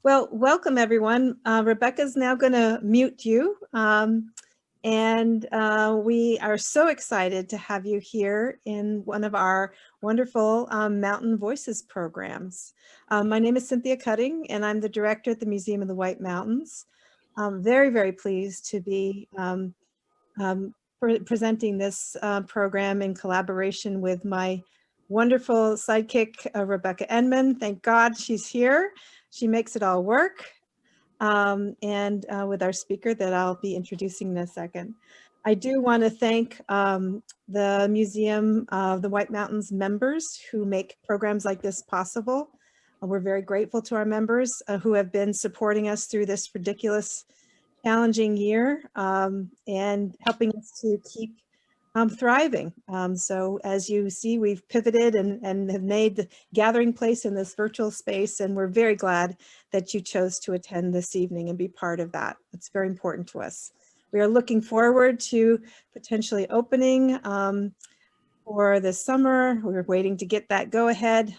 Well, welcome everyone. Rebecca's now going to mute you. We are so excited to have you here in one of our wonderful Mountain Voices programs. My name is Cynthia Cutting, and I'm the director at the Museum of the White Mountains. I'm very, very pleased to be presenting this program in collaboration with my wonderful sidekick, Rebecca Enman. Thank God she's here. She makes it all work. With our speaker that I'll be introducing in a second. I do want to thank the Museum of the White Mountains members who make programs like this possible. We're very grateful to our members who have been supporting us through this ridiculous, challenging year and helping us to keep thriving. So as you see, we've pivoted and have made the gathering place in this virtual space, and we're very glad that you chose to attend this evening and be part of that. It's very important to us. We are looking forward to potentially opening for the summer. We're waiting to get that go ahead,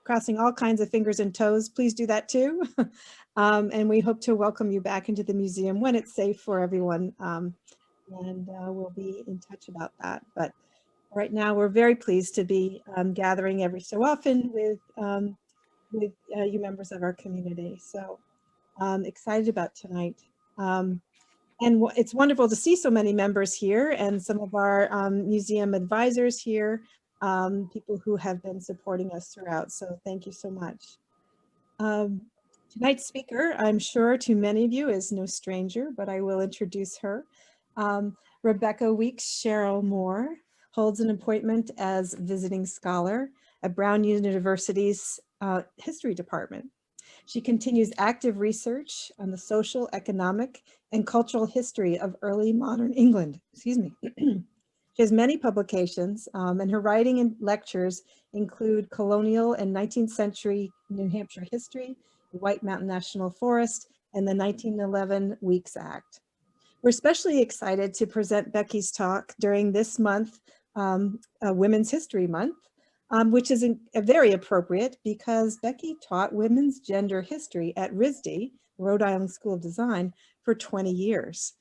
crossing all kinds of fingers and toes. Please do that too. And we hope to welcome you back into the museum when it's safe for everyone. We'll be in touch about that. But right now, we're very pleased to be gathering every so often with you members of our community. So excited about tonight. It's wonderful to see so many members here and some of our museum advisors here, people who have been supporting us throughout. So thank you so much. Tonight's speaker, I'm sure to many of you, is no stranger, but I will introduce her. Rebecca Weeks Sherrill More holds an appointment as visiting scholar at Brown University's History Department. She continues active research on the social, economic, and cultural history of early modern England. Excuse me. She has many publications, and her writing and lectures include colonial and 19th century New Hampshire history, the White Mountain National Forest, and the 1911 Weeks Act. We're especially excited to present Becky's talk during this month, Women's History Month, which is very appropriate because Becky taught women's gender history at RISD, Rhode Island School of Design, for 20 years.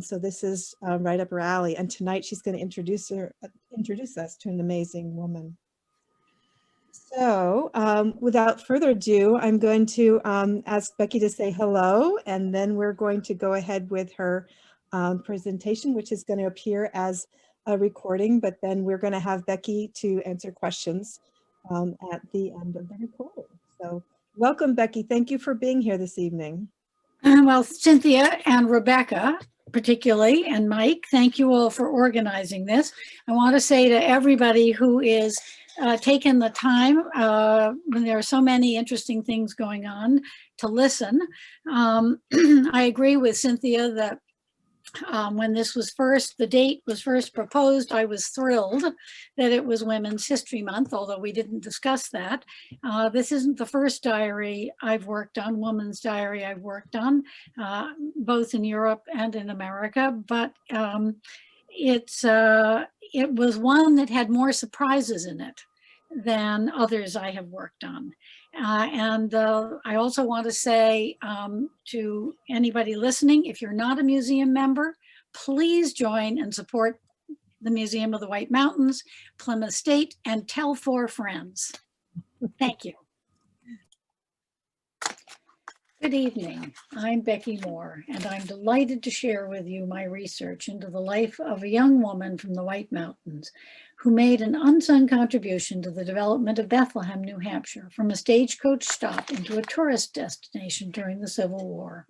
So this is right up her alley. And tonight she's going to introduce us to an amazing woman. So without further ado, I'm going to ask Becky to say hello, and then we're going to go ahead with her presentation, which is going to appear as a recording, but then we're going to have Becky to answer questions at the end of the recording. So welcome, Becky. Thank you for being here this evening. Well, Cynthia and Rebecca, particularly, and Mike, thank you all for organizing this. I want to say to everybody who is taking the time when there are so many interesting things going on to listen. I agree with Cynthia that when this was the date was first proposed, I was thrilled that it was Women's History Month, although we didn't discuss that. This isn't the first diary I've worked on, woman's diary I've worked on, both in Europe and in America, but it was one that had more surprises in it than others I have worked on. I also want to say to anybody listening, if you're not a museum member, please join and support the Museum of the White Mountains, Plymouth State, and tell 4 friends. Thank you. Good evening, I'm Becky Moore, and I'm delighted to share with you my research into the life of a young woman from the White Mountains who made an unsung contribution to the development of Bethlehem, New Hampshire, from a stagecoach stop into a tourist destination during the Civil War.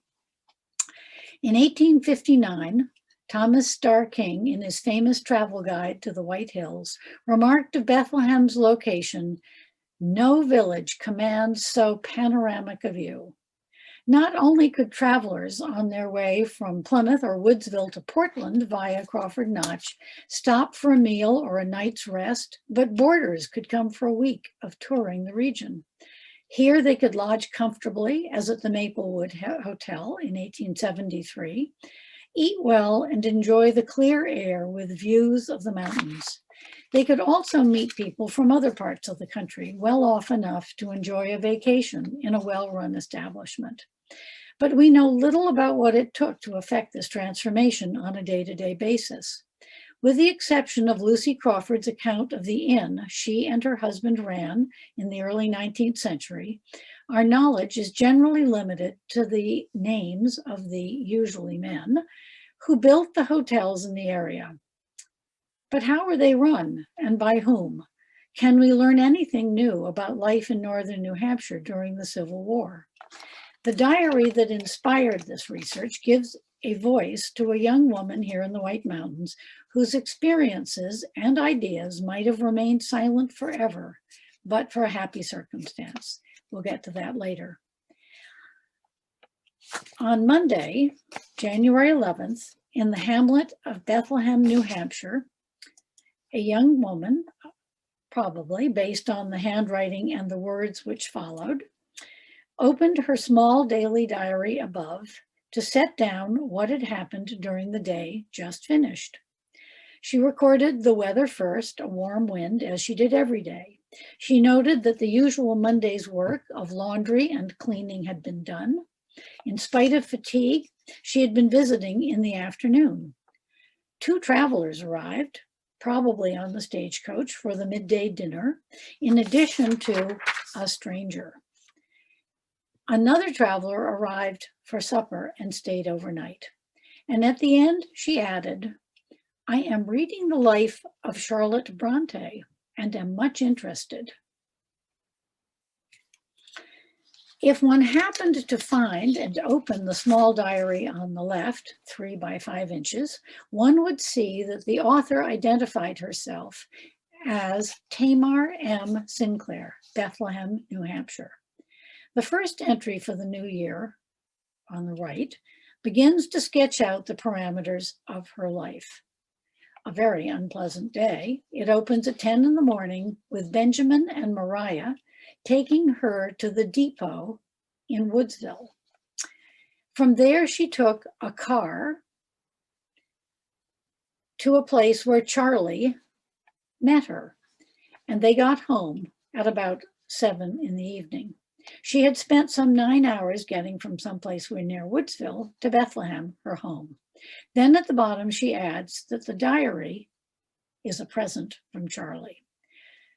In 1859, Thomas Starr King, in his famous travel guide to the White Hills, remarked of Bethlehem's location, "No village commands so panoramic a view." Not only could travelers on their way from Plymouth or Woodsville to Portland via Crawford Notch stop for a meal or a night's rest, but boarders could come for a week of touring the region. Here they could lodge comfortably, as at the Maplewood Hotel in 1873, eat well, and enjoy the clear air with views of the mountains. They could also meet people from other parts of the country, well off enough to enjoy a vacation in a well-run establishment. But we know little about what it took to effect this transformation on a day-to-day basis. With the exception of Lucy Crawford's account of the inn she and her husband ran in the early 19th century, our knowledge is generally limited to the names of the usually men who built the hotels in the area. But how were they run and by whom? Can we learn anything new about life in northern New Hampshire during the Civil War? The diary that inspired this research gives a voice to a young woman here in the White Mountains whose experiences and ideas might have remained silent forever, but for a happy circumstance. We'll get to that later. On Monday, January 11th, in the hamlet of Bethlehem, New Hampshire, a young woman, probably based on the handwriting and the words which followed, opened her small daily diary above to set down what had happened during the day just finished. She recorded the weather first, a warm wind, as she did every day. She noted that the usual Monday's work of laundry and cleaning had been done. In spite of fatigue, she had been visiting in the afternoon. 2 travelers arrived, probably on the stagecoach for the midday dinner, in addition to a stranger. Another traveler arrived for supper and stayed overnight. And at the end, she added, "I am reading the life of Charlotte Bronte and am much interested." If one happened to find and open the small diary on the left, 3 by 5 inches, one would see that the author identified herself as Tamar M. Sinclair, Bethlehem, New Hampshire. The first entry for the new year, on the right, begins to sketch out the parameters of her life. A very unpleasant day. It opens at 10 in the morning with Benjamin and Mariah taking her to the depot in Woodsville. From there, she took a car to a place where Charlie met her, and they got home at about 7 in the evening. She had spent some 9 hours getting from someplace near Woodsville to Bethlehem, her home. Then at the bottom, she adds that the diary is a present from Charlie.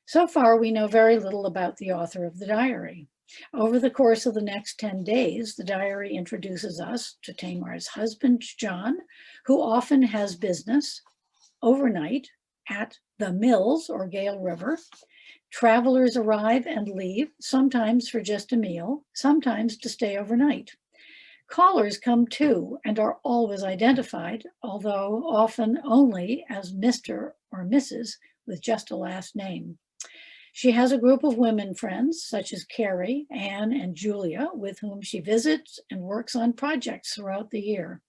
So far, we know very little about the author of the diary. Over the course of the next 10 days, the diary introduces us to Tamar's husband, John, who often has business overnight at the Mills or Gale River. Travelers arrive and leave, sometimes for just a meal, sometimes to stay overnight. Callers come too and are always identified, although often only as Mr. or Mrs. with just a last name. She has a group of women friends, such as Carrie, Anne, and Julia, with whom she visits and works on projects throughout the year.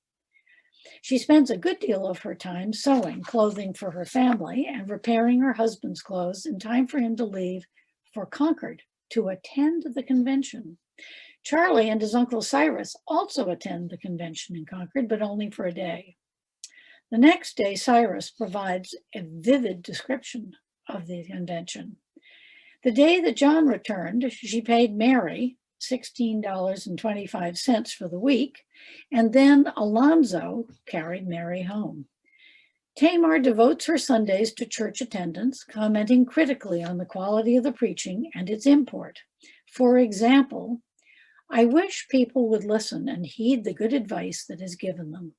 She spends a good deal of her time sewing clothing for her family and repairing her husband's clothes in time for him to leave for Concord to attend the convention. Charlie and his uncle Cyrus also attend the convention in Concord, but only for a day. The next day, Cyrus provides a vivid description of the convention. The day that John returned, she paid Mary $16.25 for the week, and then Alonzo carried Mary home. Tamar devotes her Sundays to church attendance, commenting critically on the quality of the preaching and its import. For example, "I wish people would listen and heed the good advice that is given them."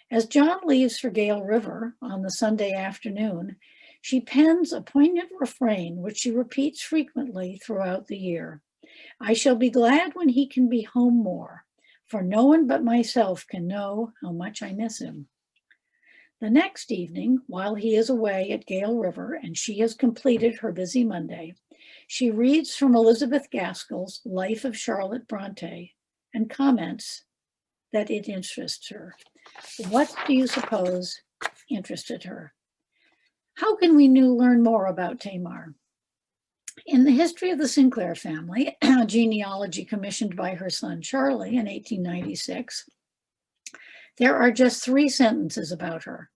As John leaves for Gale River on the Sunday afternoon, she pens a poignant refrain which she repeats frequently throughout the year. "I shall be glad when he can be home more, for no one but myself can know how much I miss him." The next evening, while he is away at Gale River and she has completed her busy Monday, she reads from Elizabeth Gaskell's Life of Charlotte Bronte and comments that it interests her. What do you suppose interested her? How can we learn more about Tamar? In the history of the Sinclair family, a genealogy commissioned by her son Charlie in 1896, there are just 3 sentences about her.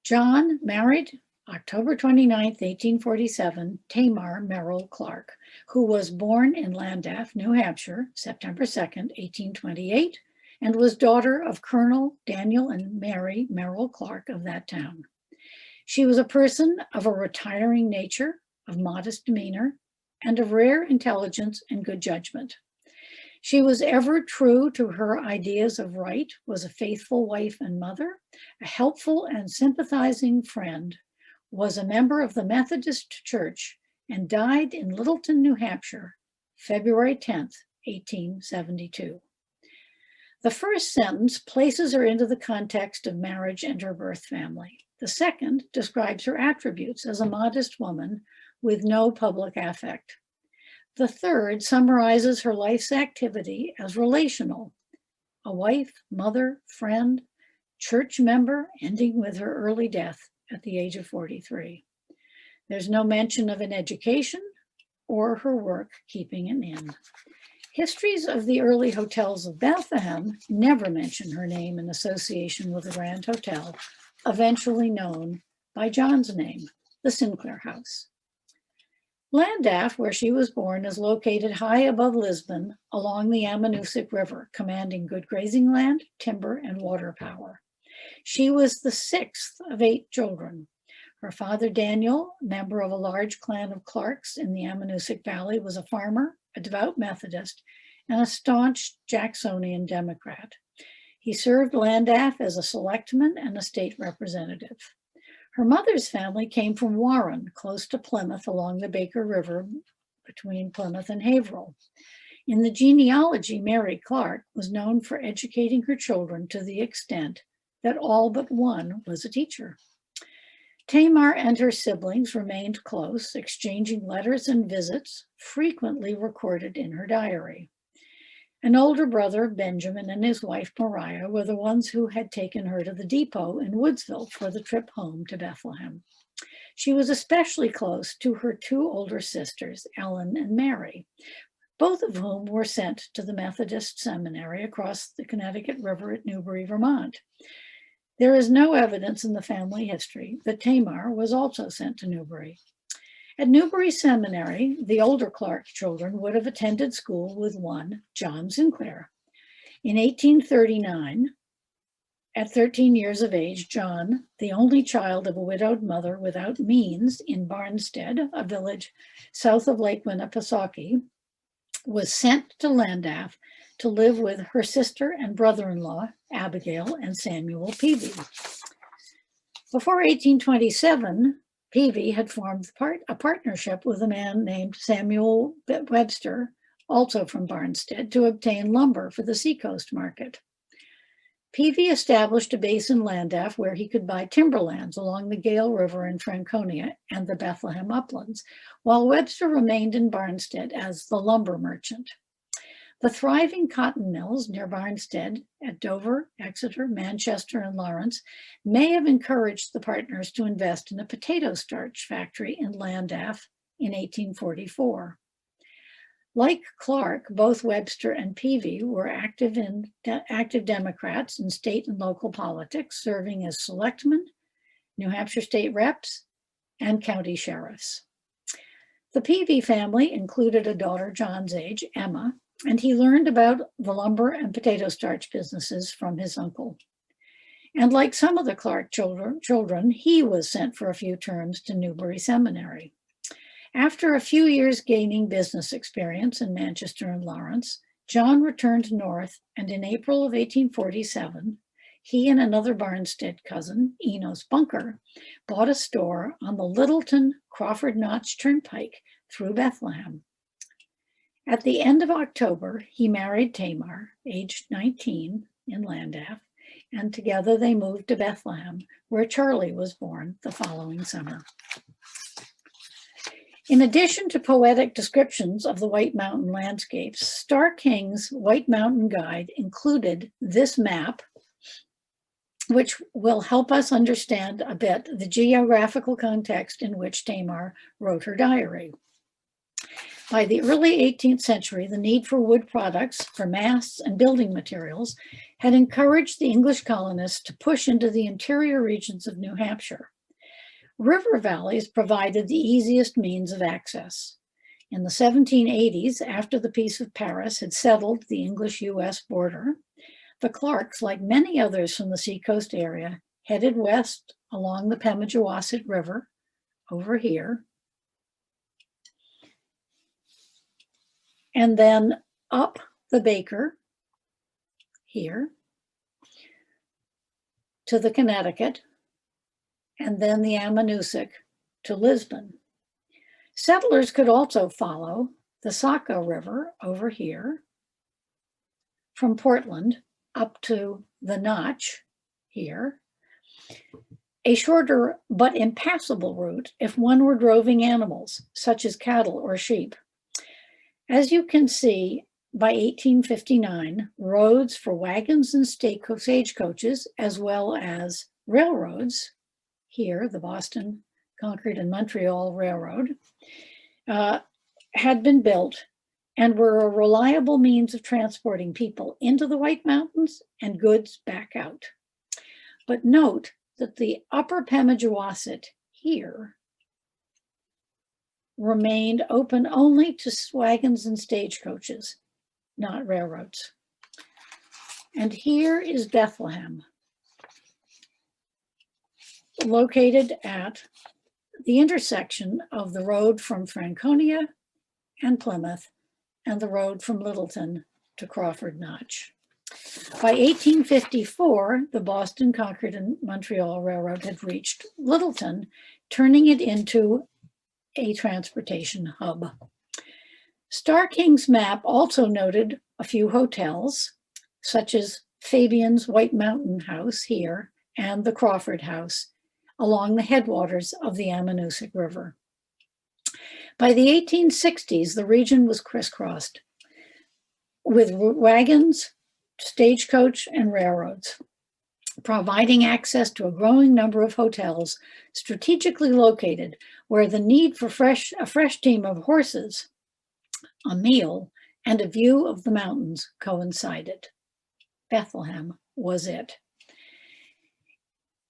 John married October 29th, 1847, Tamar Merrill Clark, who was born in Lancaster, New Hampshire, September 2nd, 1828, and was daughter of Colonel Daniel and Mary Merrill Clark of that town. She was a person of a retiring nature, of modest demeanor, and of rare intelligence and good judgment. She was ever true to her ideas of right, was a faithful wife and mother, a helpful and sympathizing friend, was a member of the Methodist Church, and died in Littleton, New Hampshire, February 10th, 1872. The first sentence places her into the context of marriage and her birth family. The second describes her attributes as a modest woman with no public affect. The third summarizes her life's activity as relational, a wife, mother, friend, church member, ending with her early death at the age of 43. There's no mention of an education or her work keeping an inn. Histories of the early hotels of Bethlehem never mention her name in association with the Grand Hotel, eventually known by John's name, the Sinclair House. Lancaster, where she was born, is located high above Lisbon along the Ammonoosuc River, commanding good grazing land, timber, and water power. She was the sixth of 8 children. Her father, Daniel, member of a large clan of Clarks in the Ammonoosuc Valley, was a farmer, a devout Methodist, and a staunch Jacksonian Democrat. He served Lancaster as a selectman and a state representative. Her mother's family came from Warren, close to Plymouth along the Baker River between Plymouth and Haverhill. In the genealogy, Mary Clark was known for educating her children to the extent that all but one was a teacher. Tamar and her siblings remained close, exchanging letters and visits, frequently recorded in her diary. An older brother, Benjamin, and his wife, Mariah, were the ones who had taken her to the depot in Woodsville for the trip home to Bethlehem. She was especially close to her 2 older sisters, Ellen and Mary, both of whom were sent to the Methodist Seminary across the Connecticut River at Newbury, Vermont. There is no evidence in the family history that Tamar was also sent to Newbury. At Newbury Seminary, the older Clark children would have attended school with one John Sinclair. In 1839, at 13 years of age, John, the only child of a widowed mother without means in Barnstead, a village south of Lake Winnipesaukee, was sent to Lancaster to live with her sister and brother-in-law, Abigail and Samuel Peavy. Before 1827, Peavy had formed a partnership with a man named Samuel Webster, also from Barnstead, to obtain lumber for the seacoast market. Peavy established a base in Lancaster where he could buy timberlands along the Gale River in Franconia and the Bethlehem uplands, while Webster remained in Barnstead as the lumber merchant. The thriving cotton mills near Barnstead at Dover, Exeter, Manchester, and Lawrence may have encouraged the partners to invest in a potato starch factory in Lancaster in 1844. Like Clark, both Webster and Peavy were active Democrats in state and local politics, serving as selectmen, New Hampshire state reps, and county sheriffs. The Peavy family included a daughter John's age, Emma, and he learned about the lumber and potato starch businesses from his uncle. And like some of the Clark children, he was sent for a few terms to Newbury Seminary. After a few years gaining business experience in Manchester and Lawrence, John returned north, and in April of 1847, he and another Barnstead cousin, Enos Bunker, bought a store on the Littleton Crawford Notch Turnpike through Bethlehem. At the end of October, he married Tamar, aged 19, in Lancaster, and together they moved to Bethlehem, where Charlie was born the following summer. In addition to poetic descriptions of the White Mountain landscapes, Starr King's White Mountain Guide included this map, which will help us understand a bit the geographical context in which Tamar wrote her diary. By the early 18th century, the need for wood products, for masts and building materials had encouraged the English colonists to push into the interior regions of New Hampshire. River valleys provided the easiest means of access. In the 1780s, after the Peace of Paris had settled the English-US border, the Clarks, like many others from the seacoast area, headed west along the Pemigewasset River over here, and then up the Baker here to the Connecticut, and then the Ammonoosuc to Lisbon. Settlers could also follow the Saco River over here from Portland up to the Notch here, a shorter but impassable route if one were droving animals, such as cattle or sheep. As you can see, by 1859, roads for wagons and stagecoaches, as well as railroads, here, the Boston, Concord, and Montreal Railroad, had been built and were a reliable means of transporting people into the White Mountains and goods back out. But note that the upper Pemigewasset here remained open only to wagons and stagecoaches, not railroads. And here is Bethlehem, located at the intersection of the road from Franconia and Plymouth and the road from Littleton to Crawford Notch. By 1854, the Boston, Concord, and Montreal Railroad had reached Littleton, turning it into a transportation hub. Starr King's map also noted a few hotels, such as Fabian's White Mountain House here and the Crawford House along the headwaters of the Ammonoosuc River. By the 1860s, the region was crisscrossed with wagons, stagecoach, and railroads, providing access to a growing number of hotels strategically located where the need for a fresh team of horses, a meal, and a view of the mountains coincided. Bethlehem was it.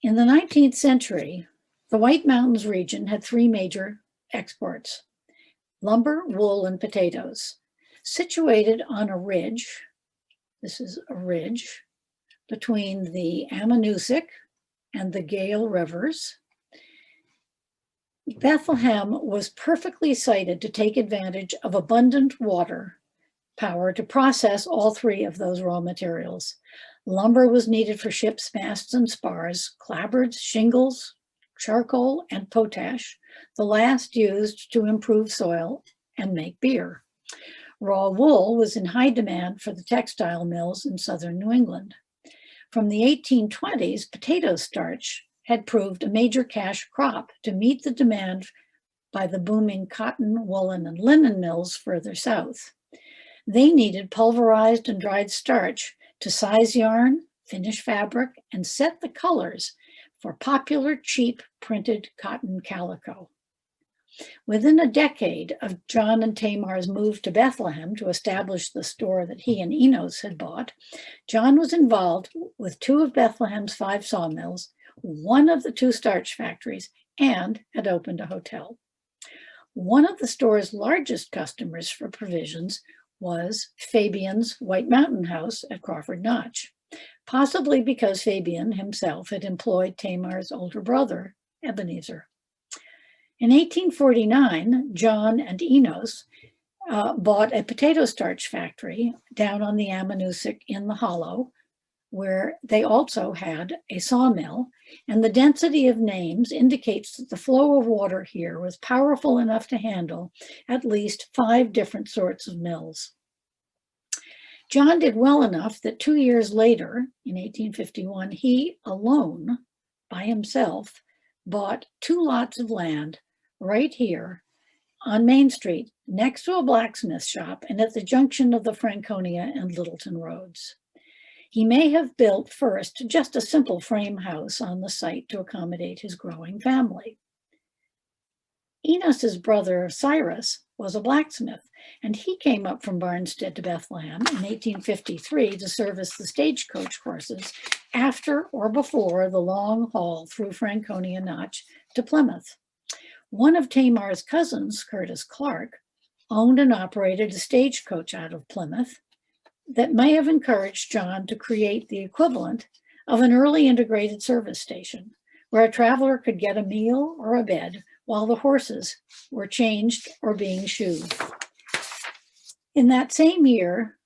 In the 19th century, the White Mountains region had three major exports: lumber, wool, and potatoes. Situated on a ridge, this is a ridge, between the Ammonoosuc and the Gale Rivers, Bethlehem was perfectly sited to take advantage of abundant water power to process all three of those raw materials. Lumber was needed for ships' masts and spars, clapboards, shingles, charcoal, and potash, the last used to improve soil and make beer. Raw wool was in high demand for the textile mills in southern New England. From the 1820s, potato starch had proved a major cash crop to meet the demand by the booming cotton, woolen, and linen mills further south. They needed pulverized and dried starch to size yarn, finish fabric, and set the colors for popular cheap printed cotton calico. Within a decade of John and Tamar's move to Bethlehem to establish the store that he and Enos had bought, John was involved with two of Bethlehem's 5 sawmills, one of the 2 starch factories, and had opened a hotel. One of the store's largest customers for provisions was Fabian's White Mountain House at Crawford Notch, possibly because Fabian himself had employed Tamar's older brother, Ebenezer. In 1849, John and Enos bought a potato starch factory down on the Ammonoosuc in the Hollow, where they also had a sawmill, and the density of names indicates that the flow of water here was powerful enough to handle at least 5 different sorts of mills. John did well enough that 2 years later, in 1851, he alone, by himself, bought 2 lots of land right here on Main Street, next to a blacksmith shop and at the junction of the Franconia and Littleton roads. He may have built first just a simple frame house on the site to accommodate his growing family. Enos's brother Cyrus was a blacksmith, and he came up from Barnstead to Bethlehem in 1853 to service the stagecoach horses after or before the long haul through Franconia Notch to Plymouth. One of Tamar's cousins, Curtis Clark, owned and operated a stagecoach out of Plymouth that may have encouraged John to create the equivalent of an early integrated service station where a traveler could get a meal or a bed while the horses were changed or being shoed. In that same year,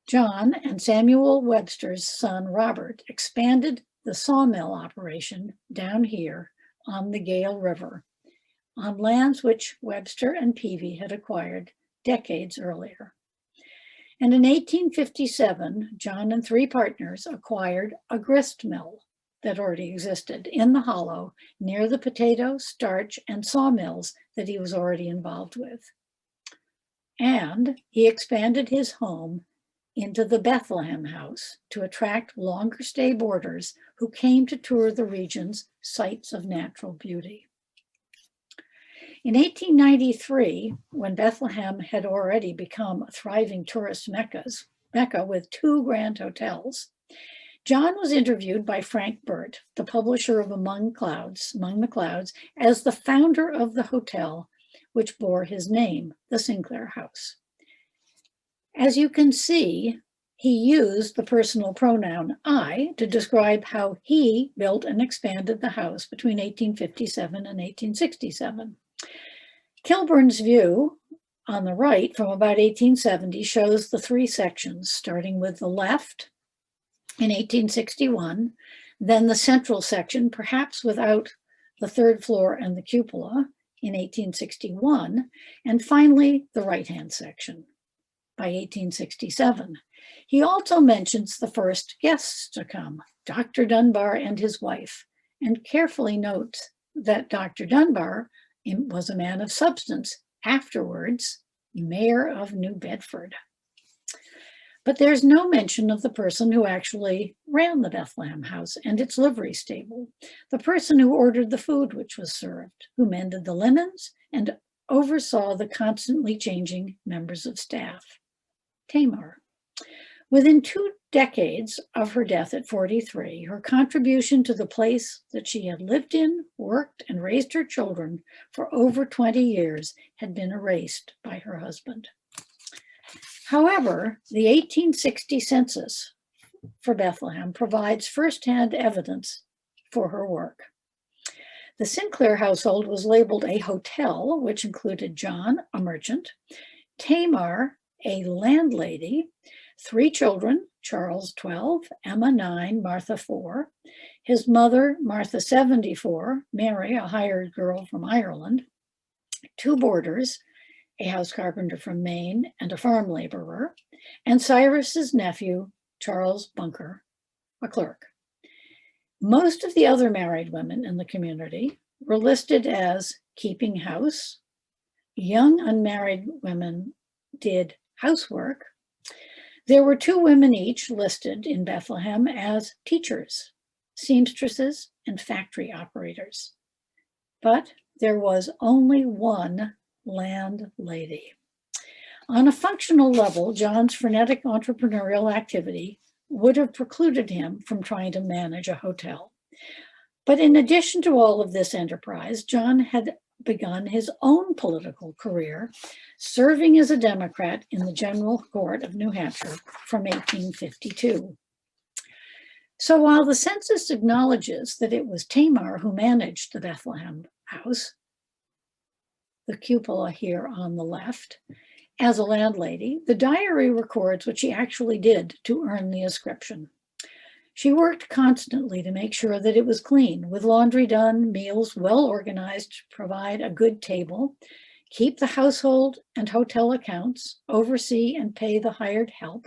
John and Samuel Webster's son, Robert, expanded the sawmill operation down here on the Gale River, on lands which Webster and Peavy had acquired decades earlier. And in 1857, John and 3 partners acquired a grist mill that already existed in the hollow near the potato, starch, and sawmills that he was already involved with. And he expanded his home into the Bethlehem house to attract longer stay boarders who came to tour the region's sites of natural beauty. In 1893, when Bethlehem had already become a thriving tourist mecca with 2 grand hotels, John was interviewed by Frank Burt, the publisher of Among the Clouds, as the founder of the hotel which bore his name, the Sinclair House. As you can see, he used the personal pronoun I to describe how he built and expanded the house between 1857 and 1867. Kilburn's view on the right from about 1870 shows the 3 sections, starting with the left in 1861, then the central section, perhaps without the 3rd floor and the cupola, in 1861, and finally the right-hand section by 1867. He also mentions the first guests to come, Dr. Dunbar and his wife, and carefully notes that Dr. Dunbar was a man of substance, afterwards mayor of New Bedford. But there's no mention of the person who actually ran the Bethlehem house and its livery stable, the person who ordered the food which was served, who mended the linens, and oversaw the constantly changing members of staff, Tamar. Within 2 decades of her death at 43, her contribution to the place that she had lived in, worked, and raised her children for over 20 years had been erased by her husband. However, the 1860 census for Bethlehem provides firsthand evidence for her work. The Sinclair household was labeled a hotel, which included John, a merchant, Tamar, a landlady, 3 children, Charles 12, Emma 9, Martha 4, his mother, Martha 74, Mary, a hired girl from Ireland, 2 boarders, a house carpenter from Maine and a farm laborer, and Cyrus's nephew, Charles Bunker, a clerk. Most of the other married women in the community were listed as keeping house. Young unmarried women did housework. There were 2 women each listed in Bethlehem as teachers, seamstresses, and factory operators. But there was only 1 landlady. On a functional level, John's frenetic entrepreneurial activity would have precluded him from trying to manage a hotel. But in addition to all of this enterprise, John had begun his own political career, serving as a Democrat in the General Court of New Hampshire from 1852. So while the census acknowledges that it was Tamar who managed the Bethlehem house, the cupola here on the left, as a landlady, the diary records what she actually did to earn the ascription. She worked constantly to make sure that it was clean, with laundry done, meals well organized to provide a good table, keep the household and hotel accounts, oversee and pay the hired help,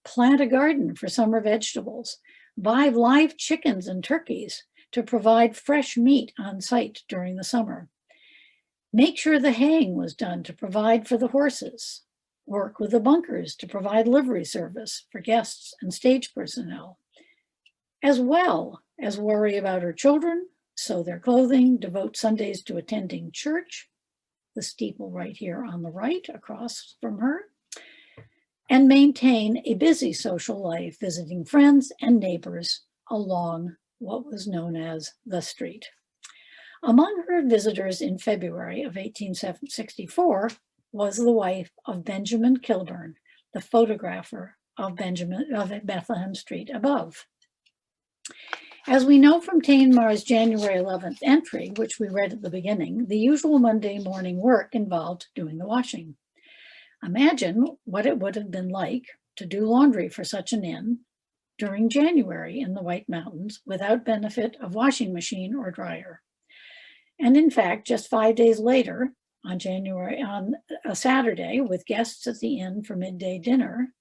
plant a garden for summer vegetables, buy live chickens and turkeys to provide fresh meat on site during the summer, make sure the haying was done to provide for the horses, work with the bunkers to provide livery service for guests and stage personnel, as well as worry about her children, sew their clothing, devote Sundays to attending church, the steeple right here on the right across from her, and maintain a busy social life, visiting friends and neighbors along what was known as the street. Among her visitors in February of 1864 was the wife of Benjamin Kilburn, the photographer of Bethlehem Street above. As we know from Tamar's January 11th entry, which we read at the beginning, the usual Monday morning work involved doing the washing. Imagine what it would have been like to do laundry for such an inn during January in the White Mountains without benefit of washing machine or dryer. And in fact, just 5 days later, on a Saturday, with guests at the inn for midday dinner,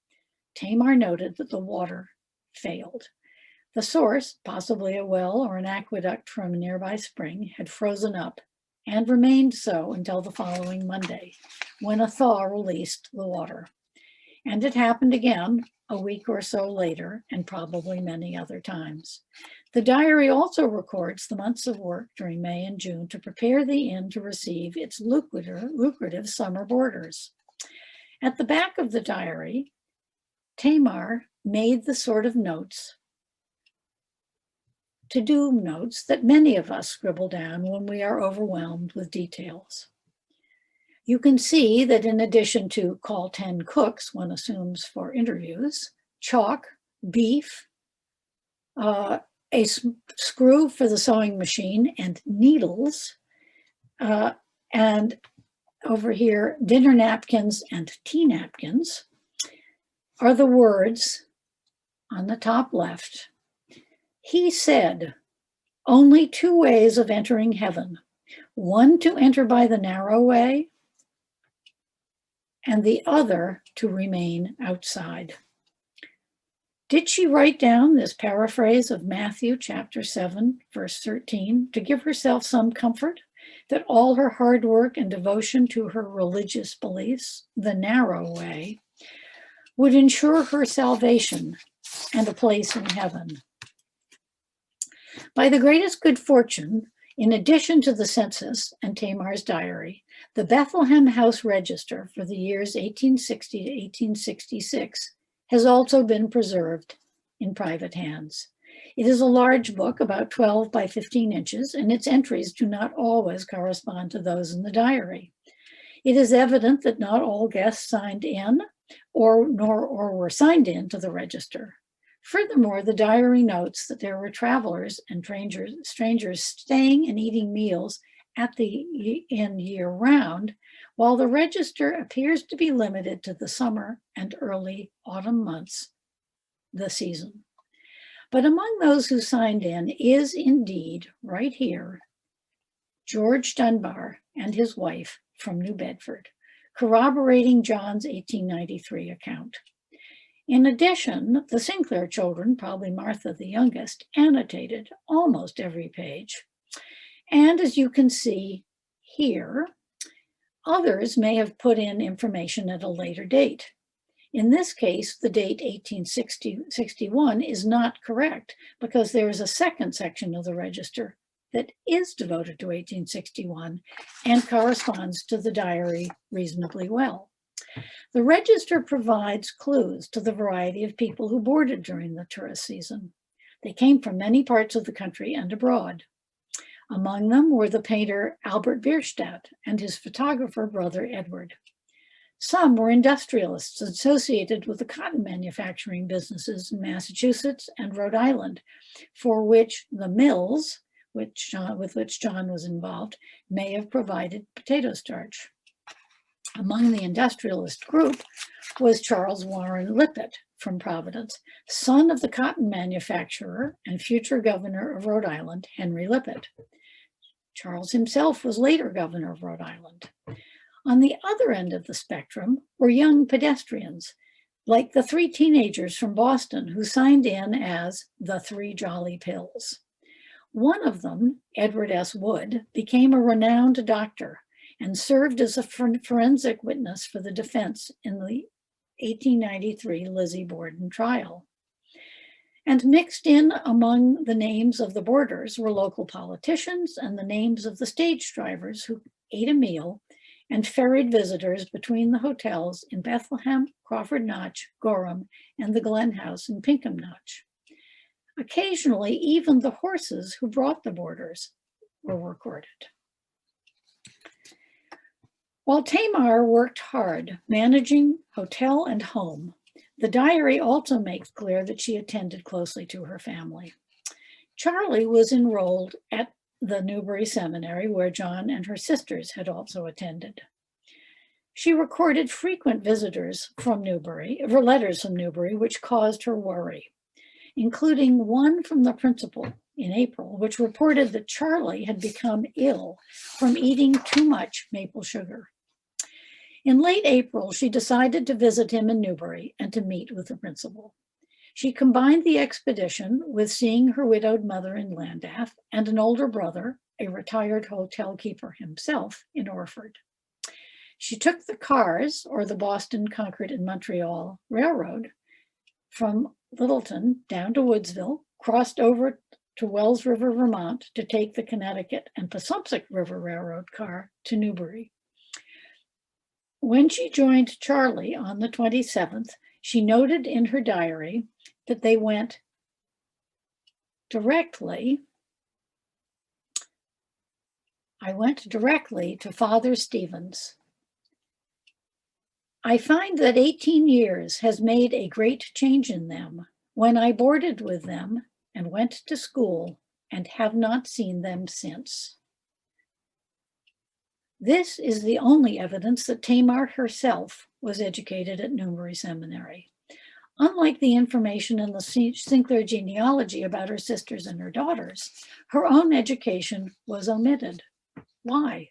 Tamar noted that the water failed. The source, possibly a well or an aqueduct from a nearby spring, had frozen up and remained so until the following Monday, when a thaw released the water. And it happened again a week or so later, and probably many other times. The diary also records the months of work during May and June to prepare the inn to receive its lucrative summer boarders. At the back of the diary, Tamar made the sort of notes, to-do notes, that many of us scribble down when we are overwhelmed with details. You can see that in addition to call 10 cooks, one assumes for interviews, chalk, beef, a screw for the sewing machine, and needles, and over here, dinner napkins and tea napkins, are the words on the top left. He said, "Only two ways of entering heaven, one to enter by the narrow way, and the other to remain outside." Did she write down this paraphrase of Matthew chapter 7, verse 13, to give herself some comfort that all her hard work and devotion to her religious beliefs, the narrow way, would ensure her salvation and a place in heaven? By the greatest good fortune, in addition to the census and Tamar's diary, the Bethlehem House Register for the years 1860 to 1866 has also been preserved in private hands. It is a large book, about 12 by 15 inches, and its entries do not always correspond to those in the diary. It is evident that not all guests signed in or were signed in to the register. Furthermore, the diary notes that there were travelers and strangers staying and eating meals at the inn year-round, while the register appears to be limited to the summer and early autumn months, the season. But among those who signed in is indeed, right here, George Dunbar and his wife from New Bedford, corroborating John's 1893 account. In addition, the Sinclair children, probably Martha the youngest, annotated almost every page. And as you can see here, others may have put in information at a later date. In this case, the date 1861 is not correct because there is a second section of the register that is devoted to 1861 and corresponds to the diary reasonably well. The register provides clues to the variety of people who boarded during the tourist season. They came from many parts of the country and abroad. Among them were the painter Albert Bierstadt and his photographer brother Edward. Some were industrialists associated with the cotton manufacturing businesses in Massachusetts and Rhode Island, for which the mills, with which John was involved, may have provided potato starch. Among the industrialist group was Charles Warren Lippett from Providence, son of the cotton manufacturer and future governor of Rhode Island, Henry Lippett. Charles himself was later governor of Rhode Island. On the other end of the spectrum were young pedestrians, like the three teenagers from Boston who signed in as the Three Jolly Pills. One of them, Edward S. Wood, became a renowned doctor and served as a forensic witness for the defense in the 1893 Lizzie Borden trial. And mixed in among the names of the boarders were local politicians and the names of the stage drivers who ate a meal and ferried visitors between the hotels in Bethlehem, Crawford Notch, Gorham, and the Glen House in Pinkham Notch. Occasionally, even the horses who brought the boarders were recorded. While Tamar worked hard managing hotel and home, the diary also makes clear that she attended closely to her family. Charlie was enrolled at the Newbury Seminary, where John and her sisters had also attended. She recorded frequent visitors from Newbury, or letters from Newbury, which caused her worry, including one from the principal in April, which reported that Charlie had become ill from eating too much maple sugar. In late April, she decided to visit him in Newbury and to meet with the principal. She combined the expedition with seeing her widowed mother in Llandaff and an older brother, a retired hotel keeper himself, in Orford. She took the cars, or the Boston, Concord, and Montreal Railroad, from Littleton down to Woodsville, crossed over to Wells River, Vermont, to take the Connecticut and Passumpsic River Railroad car to Newbury. When she joined Charlie on the 27th, she noted in her diary that they went directly, I went directly to Father Stevens. I find that 18 years has made a great change in them when I boarded with them and went to school and have not seen them since. This is the only evidence that Tamar herself was educated at Newbury Seminary. Unlike the information in the Sinclair genealogy about her sisters and her daughters, her own education was omitted. Why?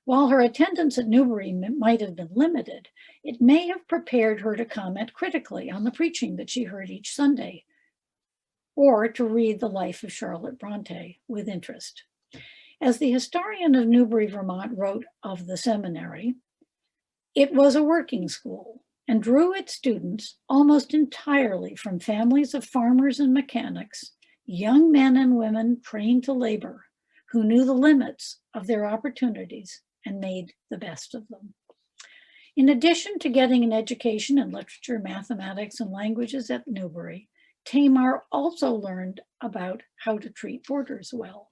While her attendance at Newbury might have been limited, it may have prepared her to comment critically on the preaching that she heard each Sunday, or to read the life of Charlotte Bronte with interest. As the historian of Newbury, Vermont, wrote of the seminary, it was a working school and drew its students almost entirely from families of farmers and mechanics, young men and women trained to labor, who knew the limits of their opportunities and made the best of them. In addition to getting an education in literature, mathematics, and languages at Newbury, Tamar also learned about how to treat boarders well.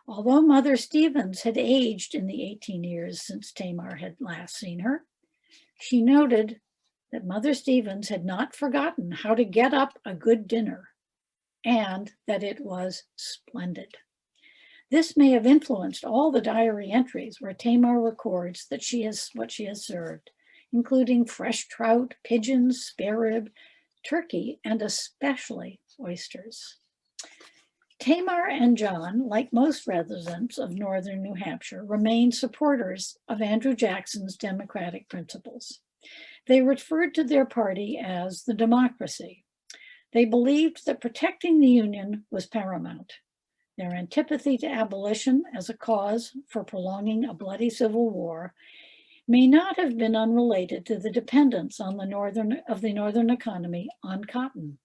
Although Mother Stevens had aged in the 18 years since Tamar had last seen her, she noted that Mother Stevens had not forgotten how to get up a good dinner and that it was splendid. This may have influenced all the diary entries where Tamar records that what she has served, including fresh trout, pigeons, spare rib, turkey, and especially oysters. Tamar and John, like most residents of northern New Hampshire, remained supporters of Andrew Jackson's democratic principles. They referred to their party as the Democracy. They believed that protecting the Union was paramount. Their antipathy to abolition as a cause for prolonging a bloody civil war may not have been unrelated to the dependence on the northern economy on cotton.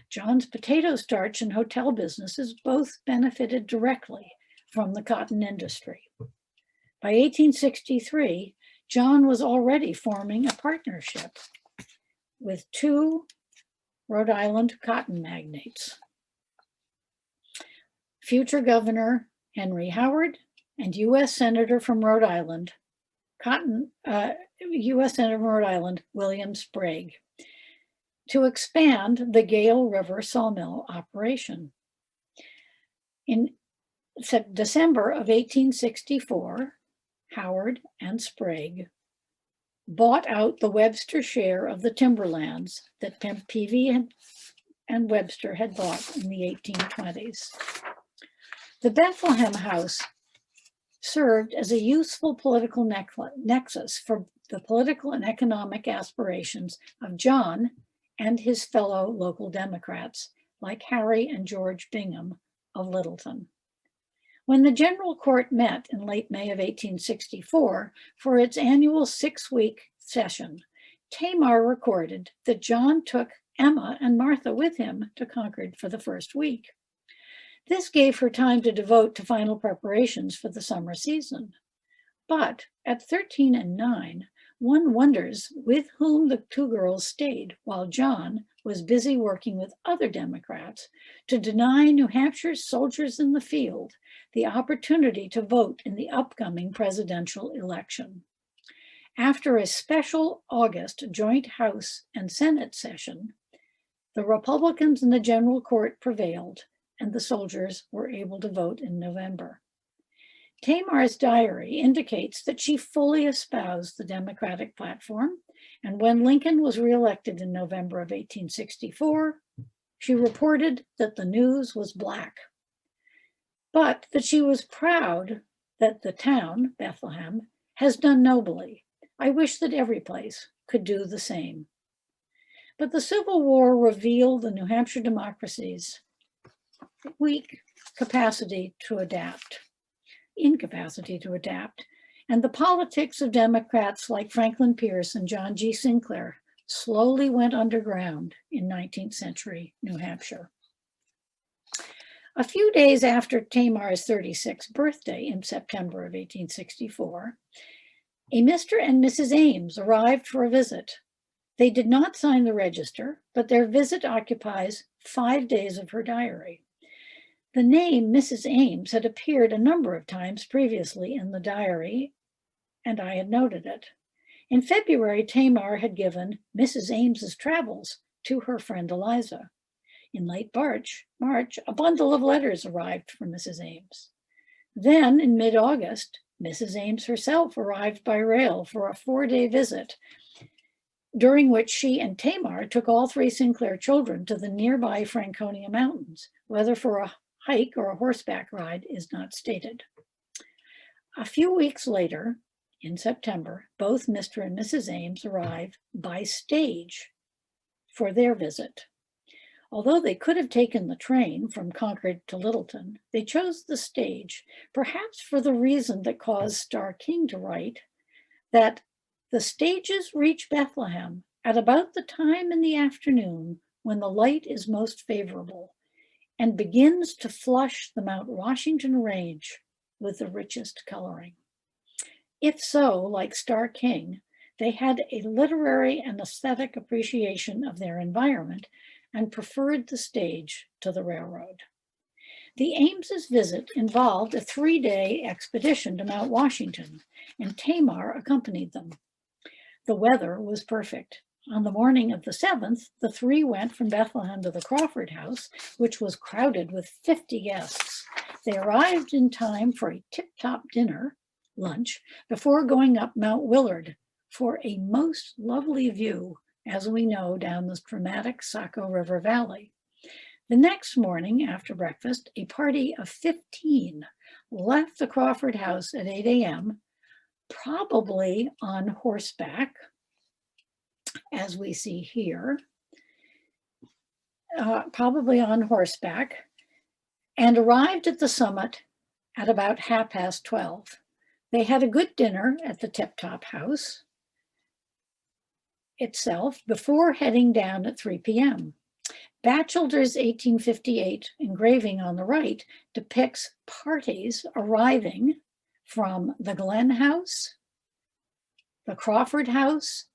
John's potato starch and hotel businesses both benefited directly from the cotton industry. By 1863, John was already forming a partnership with two Rhode Island cotton magnates, future Governor Henry Howard and U.S. Senator from Rhode Island, William Sprague, to expand the Gale River sawmill operation. In December of 1864, Howard and Sprague bought out the Webster share of the timberlands that Peavy and Webster had bought in the 1820s. The Bethlehem House served as a useful political nexus for the political and economic aspirations of John and his fellow local Democrats, like Harry and George Bingham of Littleton. When the General Court met in late May of 1864 for its annual 6-week session, Tamar recorded that John took Emma and Martha with him to Concord for the first week. This gave her time to devote to final preparations for the summer season. But at 13 and 9, one wonders with whom the two girls stayed while John was busy working with other Democrats to deny New Hampshire's soldiers in the field the opportunity to vote in the upcoming presidential election. After a special August joint House and Senate session, the Republicans in the general court prevailed, and the soldiers were able to vote in November. Tamar's diary indicates that she fully espoused the Democratic platform, and when Lincoln was reelected in November of 1864, she reported that the news was black, but that she was proud that the town, Bethlehem, has done nobly. I wish that every place could do the same. But the Civil War revealed the New Hampshire democracy's weak incapacity to adapt, and the politics of Democrats like Franklin Pierce and John G. Sinclair slowly went underground in 19th century New Hampshire. A few days after Tamar's 36th birthday in September of 1864, a Mr. and Mrs. Ames arrived for a visit. They did not sign the register, but their visit occupies 5 days of her diary. The name Mrs. Ames had appeared a number of times previously in the diary, and I had noted it. In February, Tamar had given Mrs. Ames's travels to her friend Eliza. In late March, a bundle of letters arrived from Mrs. Ames. Then, in mid-August, Mrs. Ames herself arrived by rail for a 4-day visit, during which she and Tamar took all 3 Sinclair children to the nearby Franconia Mountains, whether for a hike or a horseback ride is not stated. A few weeks later, in September, both Mr. and Mrs. Ames arrived by stage for their visit. Although they could have taken the train from Concord to Littleton, they chose the stage, perhaps for the reason that caused Starr King to write that the stages reach Bethlehem at about the time in the afternoon when the light is most favorable and begins to flush the Mount Washington Range with the richest coloring. If so, like Starr King, they had a literary and aesthetic appreciation of their environment and preferred the stage to the railroad. The Ames's visit involved a 3-day expedition to Mount Washington, and Tamar accompanied them. The weather was perfect. On the morning of the 7th, the 3 went from Bethlehem to the Crawford House, which was crowded with 50 guests. They arrived in time for a tip-top lunch, before going up Mount Willard for a most lovely view, as we know, down this dramatic Saco River Valley. The next morning after breakfast, a party of 15 left the Crawford House at 8 a.m., probably on horseback, as we see here, and arrived at the summit at about 12:30. They had a good dinner at the Tip Top House itself before heading down at 3 p.m. Batchelder's 1858 engraving on the right depicts parties arriving from the Glen House, the Crawford House,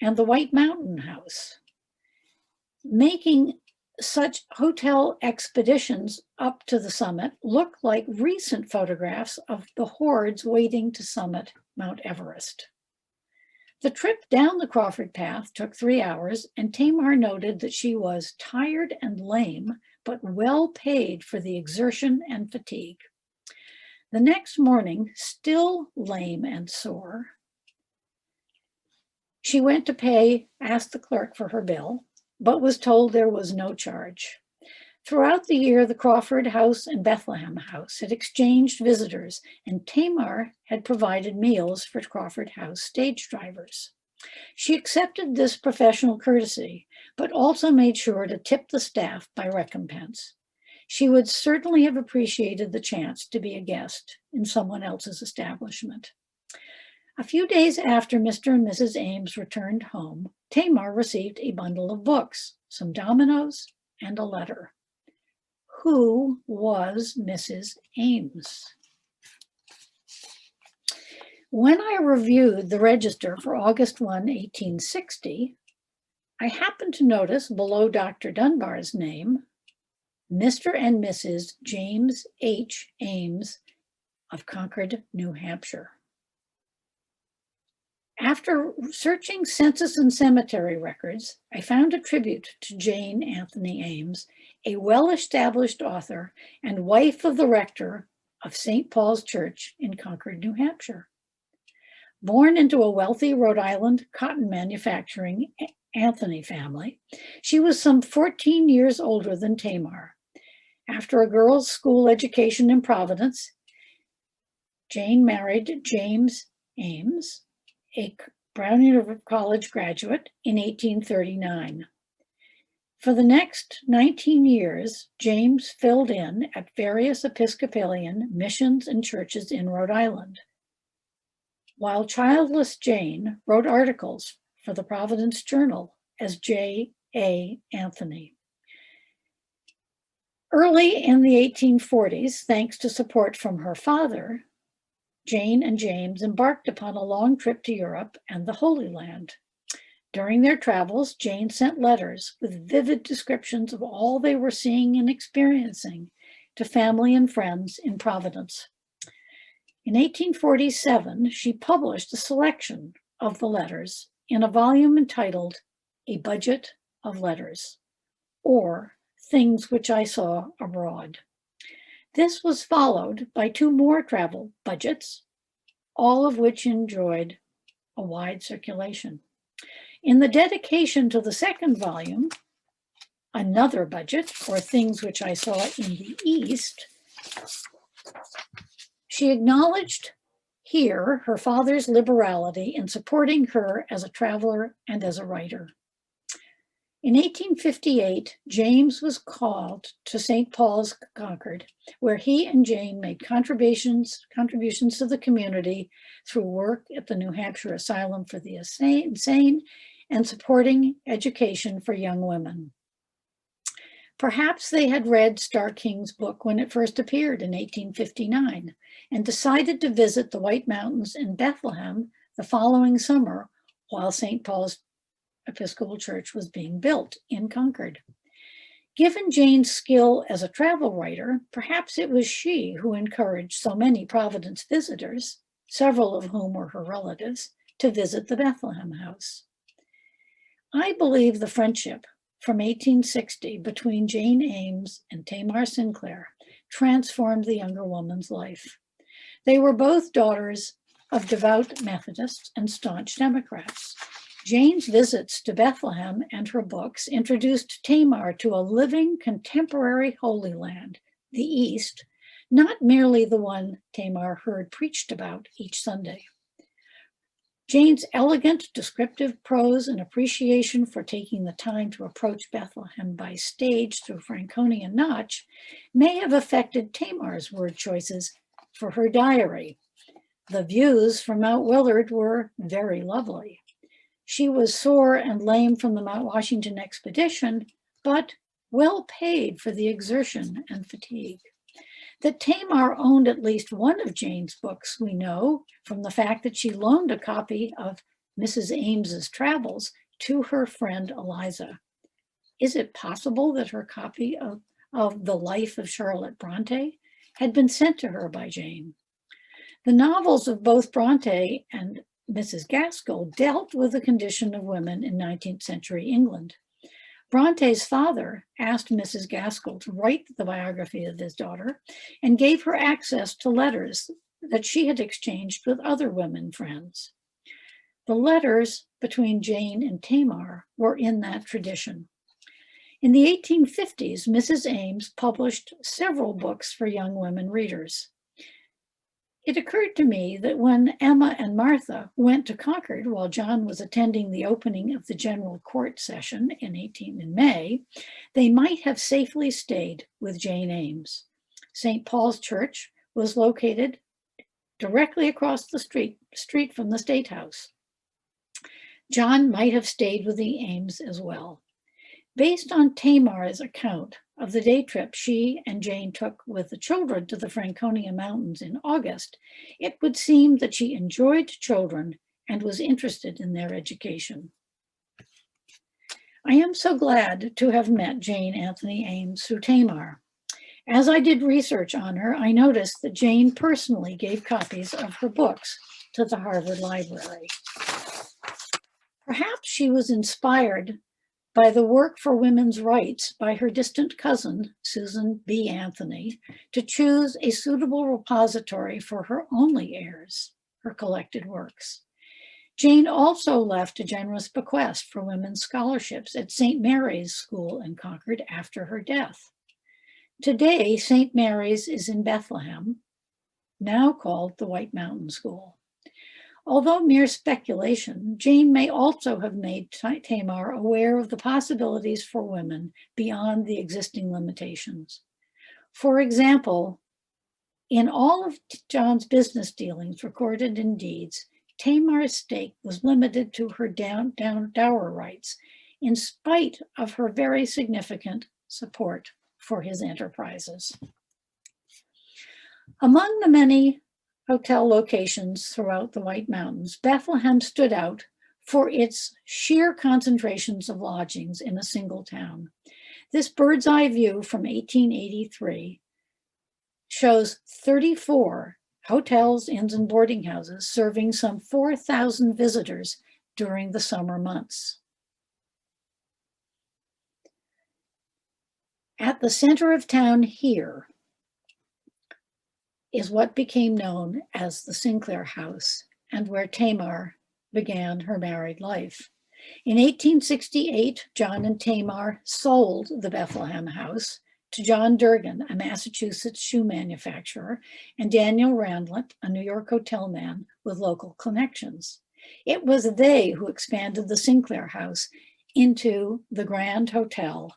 and the White Mountain House, making such hotel expeditions up to the summit look like recent photographs of the hordes waiting to summit Mount Everest. The trip down the Crawford Path took 3 hours, and Tamar noted that she was tired and lame, but well paid for the exertion and fatigue. The next morning, still lame and sore, she went to asked the clerk for her bill, but was told there was no charge. Throughout the year, the Crawford House and Bethlehem House had exchanged visitors, and Tamar had provided meals for Crawford House stage drivers. She accepted this professional courtesy, but also made sure to tip the staff by recompense. She would certainly have appreciated the chance to be a guest in someone else's establishment. A few days after Mr. and Mrs. Ames returned home, Tamar received a bundle of books, some dominoes, and a letter. Who was Mrs. Ames? When I reviewed the register for August 1, 1860, I happened to notice below Dr. Dunbar's name, Mr. and Mrs. James H. Ames of Concord, New Hampshire. After searching census and cemetery records, I found a tribute to Jane Anthony Ames, a well-established author and wife of the rector of St. Paul's Church in Concord, New Hampshire. Born into a wealthy Rhode Island cotton manufacturing Anthony family, she was some 14 years older than Tamar. After a girls' school education in Providence, Jane married James Ames, a Brown College graduate, in 1839. For the next 19 years, James filled in at various Episcopalian missions and churches in Rhode Island, while childless Jane wrote articles for the Providence Journal as J. A. Anthony. Early in the 1840s, thanks to support from her father, Jane and James embarked upon a long trip to Europe and the Holy Land. During their travels, Jane sent letters with vivid descriptions of all they were seeing and experiencing to family and friends in Providence. In 1847, she published a selection of the letters in a volume entitled A Budget of Letters, or Things Which I Saw Abroad. This was followed by 2 more travel budgets, all of which enjoyed a wide circulation. In the dedication to the second volume, Another Budget, or Things Which I Saw in the East, she acknowledged here her father's liberality in supporting her as a traveler and as a writer. In 1858, James was called to St. Paul's, Concord, where he and Jane made contributions to the community through work at the New Hampshire Asylum for the Insane and supporting education for young women. Perhaps they had read Starr King's book when it first appeared in 1859 and decided to visit the White Mountains in Bethlehem the following summer while St. Paul's Episcopal Church was being built in Concord. Given Jane's skill as a travel writer, perhaps it was she who encouraged so many Providence visitors, several of whom were her relatives, to visit the Bethlehem house. I believe the friendship from 1860 between Jane Ames and Tamar Sinclair transformed the younger woman's life. They were both daughters of devout Methodists and staunch Democrats. Jane's visits to Bethlehem and her books introduced Tamar to a living contemporary Holy Land, the East, not merely the one Tamar heard preached about each Sunday. Jane's elegant descriptive prose and appreciation for taking the time to approach Bethlehem by stage through Franconian Notch may have affected Tamar's word choices for her diary. The views from Mount Willard were very lovely. She was sore and lame from the Mount Washington expedition, but well paid for the exertion and fatigue. That Tamar owned at least one of Jane's books, we know from the fact that she loaned a copy of Mrs. Ames's Travels to her friend Eliza. Is it possible that her copy of The Life of Charlotte Bronte had been sent to her by Jane? The novels of both Bronte and Mrs. Gaskell dealt with the condition of women in 19th century England. Bronte's father asked Mrs. Gaskell to write the biography of his daughter and gave her access to letters that she had exchanged with other women friends. The letters between Jane and Tamar were in that tradition. In the 1850s, Mrs. Ames published several books for young women readers. It occurred to me that when Emma and Martha went to Concord while John was attending the opening of the General Court session in May, they might have safely stayed with Jane Ames. St. Paul's Church was located directly across the street from the State House. John might have stayed with the Ames as well. Based on Tamar's account of the day trip she and Jane took with the children to the Franconia Mountains in August, it would seem that she enjoyed children and was interested in their education. I am so glad to have met Jane Anthony Ames through Tamar. As I did research on her, I noticed that Jane personally gave copies of her books to the Harvard Library. Perhaps she was inspired by the work for women's rights by her distant cousin, Susan B. Anthony, to choose a suitable repository for her only heirs, her collected works. Jane also left a generous bequest for women's scholarships at St. Mary's School in Concord after her death. Today, St. Mary's is in Bethlehem, now called the White Mountain School. Although mere speculation, Jane may also have made Tamar aware of the possibilities for women beyond the existing limitations. For example, in all of John's business dealings recorded in deeds, Tamar's stake was limited to her dower rights, in spite of her very significant support for his enterprises. Among the many hotel locations throughout the White Mountains, Bethlehem stood out for its sheer concentrations of lodgings in a single town. This bird's eye view from 1883 shows 34 hotels, inns, and boarding houses serving some 4,000 visitors during the summer months. At the center of town here is what became known as the Sinclair House, and where Tamar began her married life. In 1868, John and Tamar sold the Bethlehem House to John Durgan, a Massachusetts shoe manufacturer, and Daniel Randlett, a New York hotel man with local connections. It was they who expanded the Sinclair House into the Grand Hotel,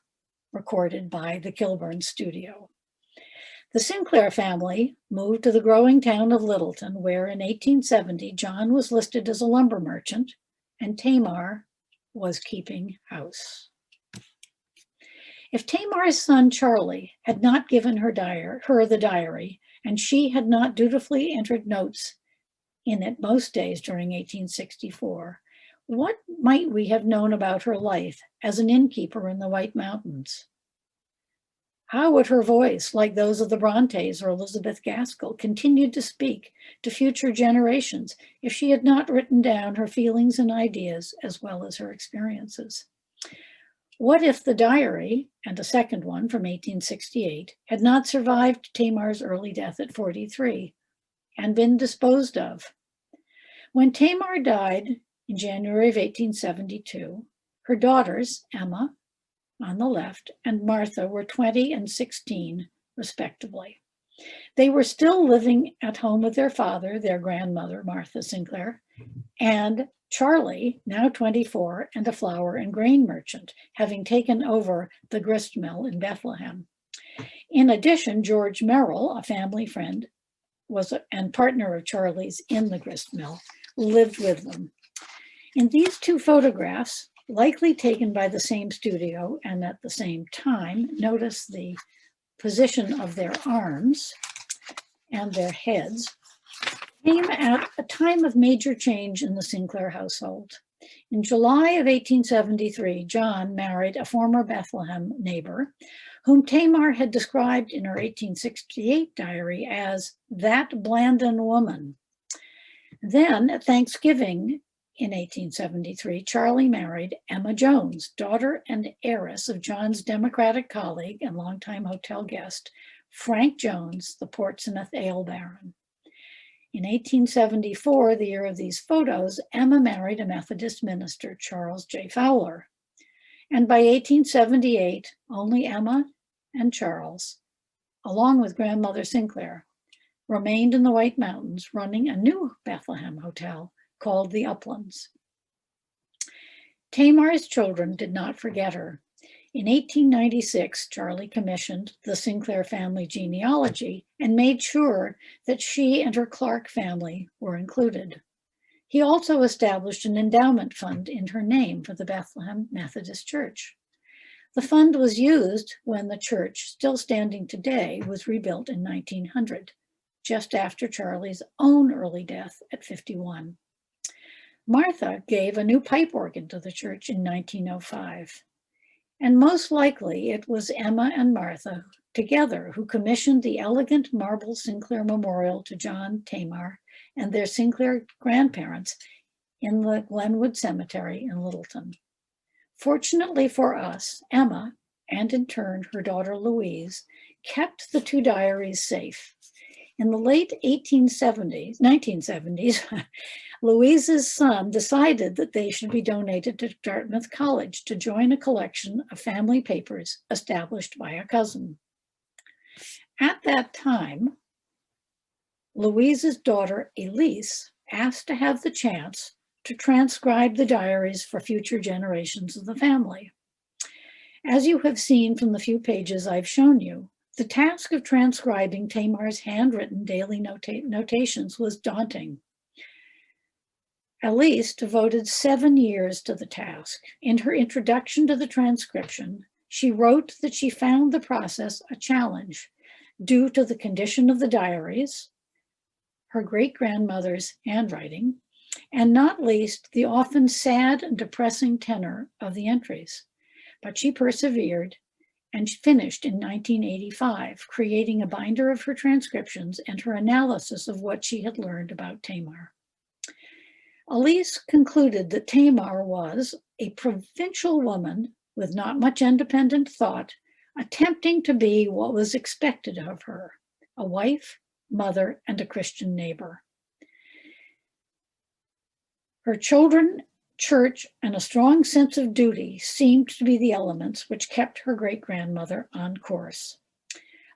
recorded by the Kilburn Studio. The Sinclair family moved to the growing town of Littleton, where in 1870, John was listed as a lumber merchant and Tamar was keeping house. If Tamar's son, Charlie, had not given her the diary, and she had not dutifully entered notes in it most days during 1864, what might we have known about her life as an innkeeper in the White Mountains? How would her voice, like those of the Brontes or Elizabeth Gaskell, continue to speak to future generations if she had not written down her feelings and ideas as well as her experiences? What if the diary, and a second one from 1868, had not survived Tamar's early death at 43 and been disposed of? When Tamar died in January of 1872, her daughters, Emma, on the left, and Martha were 20 and 16, respectively. They were still living at home with their father, their grandmother, Martha Sinclair, and Charlie, now 24, and a flour and grain merchant, having taken over the grist mill in Bethlehem. In addition, George Merrill, a family friend, and partner of Charlie's in the grist mill, lived with them. In these two photographs, likely taken by the same studio and at the same time, notice the position of their arms and their heads, came at a time of major change in the Sinclair household. In July of 1873, John married a former Bethlehem neighbor, whom Tamar had described in her 1868 diary as that Blandon woman. Then at Thanksgiving in 1873, Charlie married Emma Jones, daughter and heiress of John's Democratic colleague and longtime hotel guest, Frank Jones, the Portsmouth ale baron. In 1874, the year of these photos, Emma married a Methodist minister, Charles J. Fowler. And by 1878, only Emma and Charles, along with grandmother Sinclair, remained in the White Mountains, running a new Bethlehem hotel called the Uplands. Tamar's children did not forget her. In 1896, Charlie commissioned the Sinclair family genealogy and made sure that she and her Clark family were included. He also established an endowment fund in her name for the Bethlehem Methodist Church. The fund was used when the church, still standing today, was rebuilt in 1900, just after Charlie's own early death at 51. Martha gave a new pipe organ to the church in 1905. And most likely it was Emma and Martha together who commissioned the elegant marble Sinclair memorial to John Tamar and their Sinclair grandparents in the Glenwood Cemetery in Littleton. Fortunately for us, Emma, and in turn her daughter Louise, kept the two diaries safe. In the late 1970s, Louise's son decided that they should be donated to Dartmouth College to join a collection of family papers established by a cousin. At that time, Louise's daughter Elise asked to have the chance to transcribe the diaries for future generations of the family. As you have seen from the few pages I've shown you, the task of transcribing Tamar's handwritten daily notations was daunting. Elise devoted 7 years to the task. In her introduction to the transcription, she wrote that she found the process a challenge due to the condition of the diaries, her great-grandmother's handwriting, and not least the often sad and depressing tenor of the entries. But she persevered and finished in 1985, creating a binder of her transcriptions and her analysis of what she had learned about Tamar. Elise concluded that Tamar was a provincial woman with not much independent thought, attempting to be what was expected of her, a wife, mother, and a Christian neighbor. Her children, church, and a strong sense of duty seemed to be the elements which kept her great-grandmother on course.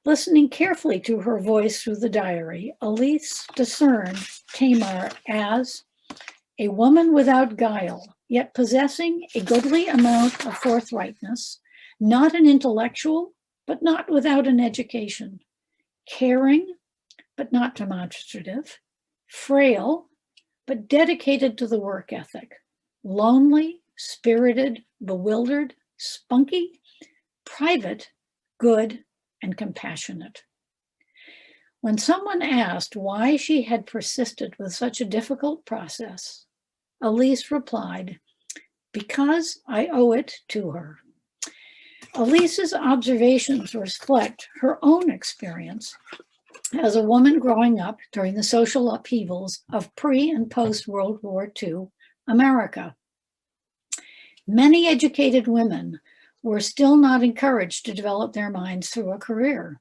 Listening carefully to her voice through the diary, Elise discerned Tamar as a woman without guile, yet possessing a goodly amount of forthrightness, not an intellectual, but not without an education, caring, but not demonstrative, frail, but dedicated to the work ethic, lonely, spirited, bewildered, spunky, private, good, and compassionate. When someone asked why she had persisted with such a difficult process, Elise replied, "Because I owe it to her." Elise's observations reflect her own experience as a woman growing up during the social upheavals of pre- and post-World War II America. Many educated women were still not encouraged to develop their minds through a career.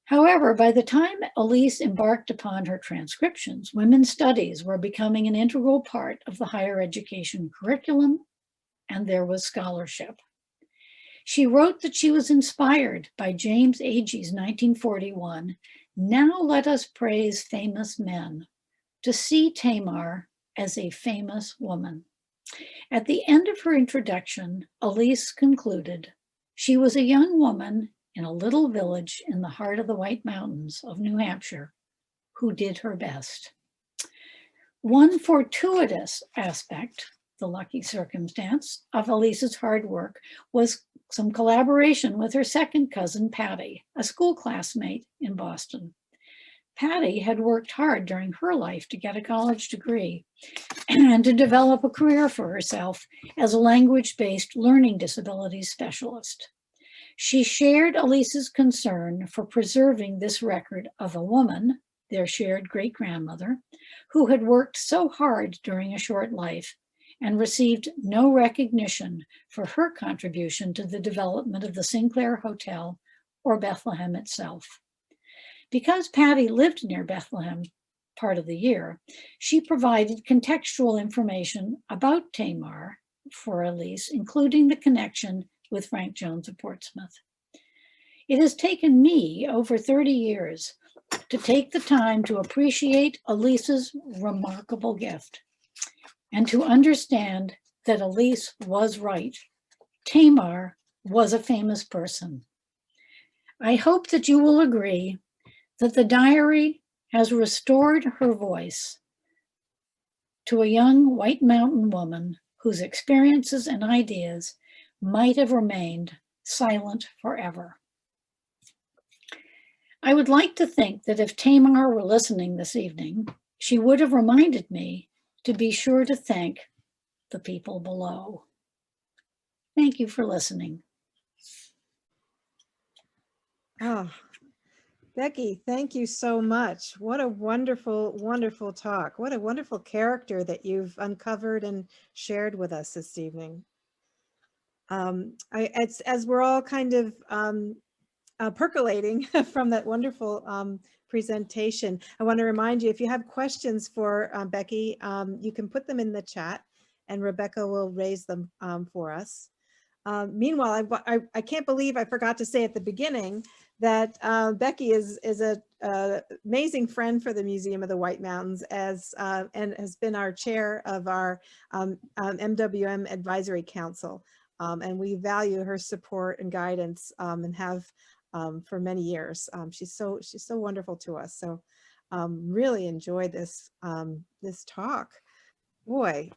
However, by the time Elise embarked upon her transcriptions, women's studies were becoming an integral part of the higher education curriculum, and there was scholarship. She wrote that she was inspired by James Agee's 1941, "Now let us praise famous men," to see Tamar as a famous woman. At the end of her introduction, Elise concluded, she was a young woman in a little village in the heart of the White Mountains of New Hampshire who did her best. One fortuitous aspect, the lucky circumstance, of Elise's hard work was some collaboration with her second cousin, Patty, a school classmate in Boston. Patty had worked hard during her life to get a college degree and to develop a career for herself as a language-based learning disabilities specialist. She shared Elise's concern for preserving this record of a woman, their shared great-grandmother, who had worked so hard during a short life and received no recognition for her contribution to the development of the Sinclair Hotel or Bethlehem itself. Because Patty lived near Bethlehem part of the year, she provided contextual information about Tamar for Elise, including the connection with Frank Jones of Portsmouth. It has taken me over 30 years to take the time to appreciate Elise's remarkable gift and to understand that Elise was right. Tamar was a famous person. I hope that you will agree that the diary has restored her voice to a young White Mountain woman whose experiences and ideas might have remained silent forever. I would like to think that if Tamar were listening this evening, she would have reminded me to be sure to thank the people below. Thank you for listening. Oh, Becky, thank you so much. What a wonderful, wonderful talk. What a wonderful character that you've uncovered and shared with us this evening. As we're all kind of percolating from that wonderful presentation, I want to remind you, if you have questions for Becky, you can put them in the chat and Rebecca will raise them for us. Meanwhile, I can't believe I forgot to say at the beginning that Becky is a amazing friend for the Museum of the White Mountains and has been our chair of our MWM Advisory Council. And we value her support and guidance and have for many years. She's so wonderful to us. So really enjoyed this this talk. Boy,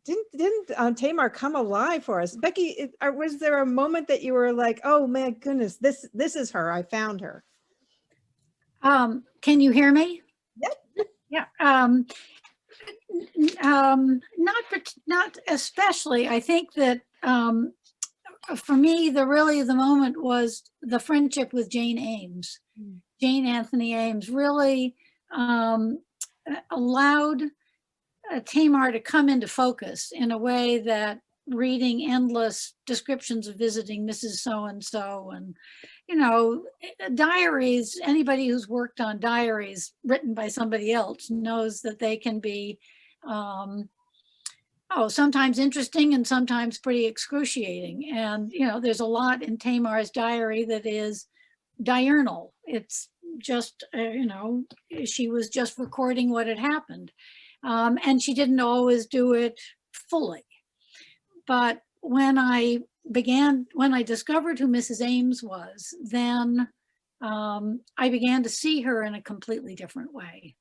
didn't Tamar come alive for us? Becky, was there a moment that you were like, oh my goodness, this is her, I found her? Can you hear me? Yep. Yeah. Not especially. I think that for me, the moment was the friendship with Jane Ames. Jane Anthony Ames really allowed Tamar to come into focus in a way that reading endless descriptions of visiting Mrs. So-and-so and, you know, diaries, anybody who's worked on diaries written by somebody else knows that they can be, sometimes interesting and sometimes pretty excruciating. And, you know, there's a lot in Tamar's diary that is diurnal. It's just, she was just recording what had happened. And she didn't always do it fully. But when I discovered who Mrs. Ames was, then I began to see her in a completely different way.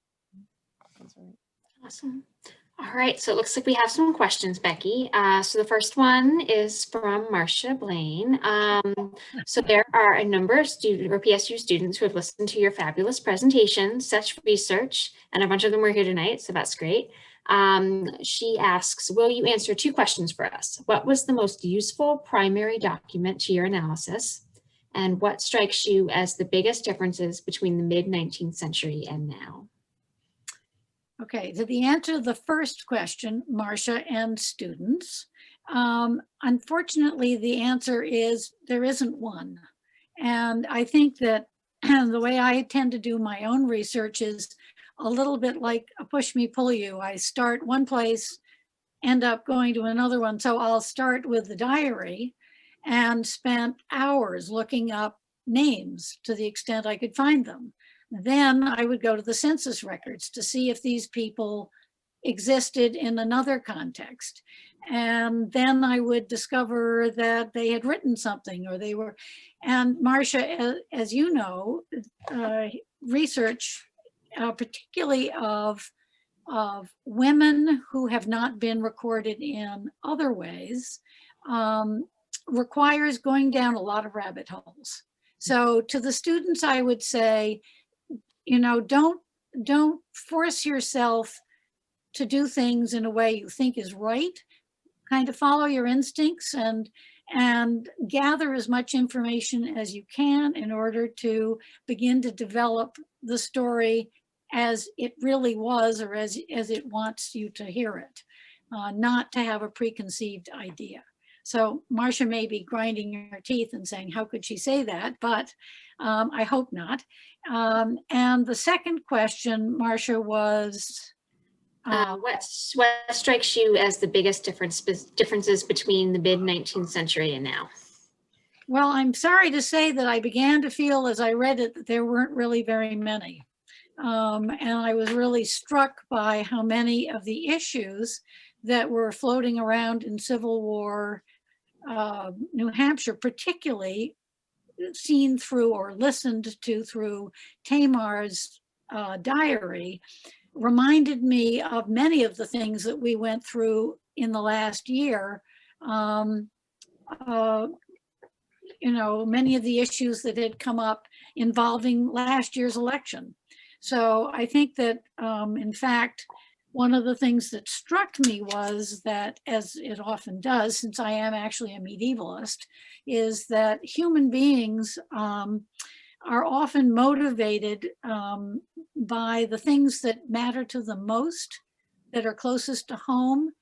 That's right. Awesome. All right, so it looks like we have some questions, Becky. So the first one is from Marcia Blaine. So there are a number of PSU students who have listened to your fabulous presentation, such research, and a bunch of them were here tonight, so that's great. She asks, will you answer 2 questions for us? What was the most useful primary document to your analysis? And what strikes you as the biggest differences between the mid-19th century and now? Okay, so the answer to the first question, Marcia and students, unfortunately, the answer is there isn't one. And I think that the way I tend to do my own research is a little bit like a push me, pull you. I start one place, end up going to another one. So I'll start with the diary and spent hours looking up names to the extent I could find them. Then I would go to the census records to see if these people existed in another context. And then I would discover that they had written something or they were, and Marcia, as you know, research, particularly of women who have not been recorded in other ways, requires going down a lot of rabbit holes. So to the students, I would say, you know, don't force yourself to do things in a way you think is right. Kind of follow your instincts and gather as much information as you can in order to begin to develop the story as it really was or as it wants you to hear it, not to have a preconceived idea. So Marcia may be grinding her teeth and saying, how could she say that? But I hope not. And the second question, Marcia, was? What strikes you as the biggest differences between the mid-19th century and now? Well, I'm sorry to say that I began to feel as I read it that there weren't really very many. And I was really struck by how many of the issues that were floating around in Civil War New Hampshire, particularly seen through or listened to through Tamar's diary, reminded me of many of the things that we went through in the last year you know, many of the issues that had come up involving last year's election. So I think that, in fact, one of the things that struck me was that, as it often does, since I am actually a medievalist, is that human beings are often motivated by the things that matter to them most, that are closest to home,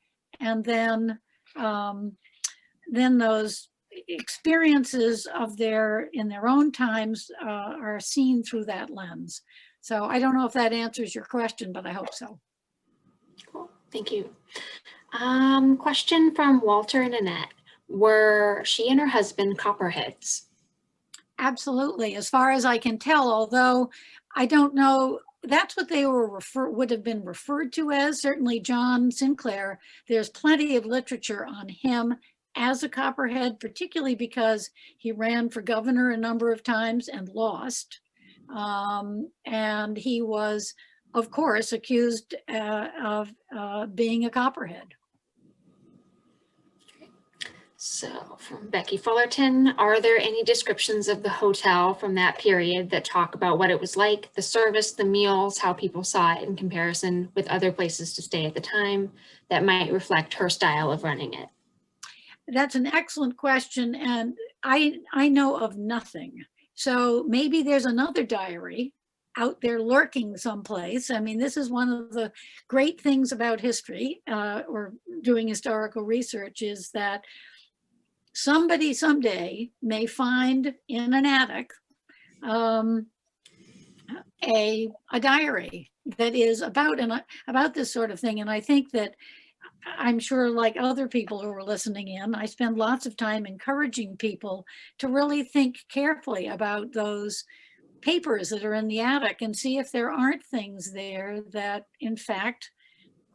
and then those experiences of in their own times are seen through that lens. So I don't know if that answers your question, but I hope so. Cool, thank you. Question from Walter and Annette. Were she and her husband Copperheads? Absolutely, as far as I can tell, although I don't know, that's what they would have been referred to as. Certainly John Sinclair, there's plenty of literature on him as a Copperhead, particularly because he ran for governor a number of times and lost. And he was, of course, accused of being a Copperhead. So from Becky Fullerton, are there any descriptions of the hotel from that period that talk about what it was like, the service, the meals, how people saw it in comparison with other places to stay at the time that might reflect her style of running it? That's an excellent question, and I know of nothing. So maybe there's another diary out there lurking someplace. I mean, this is one of the great things about history or doing historical research, is that somebody someday may find in an attic a diary that is about this sort of thing. And I think that, I'm sure, like other people who are listening in, I spend lots of time encouraging people to really think carefully about those papers that are in the attic and see if there aren't things there that in fact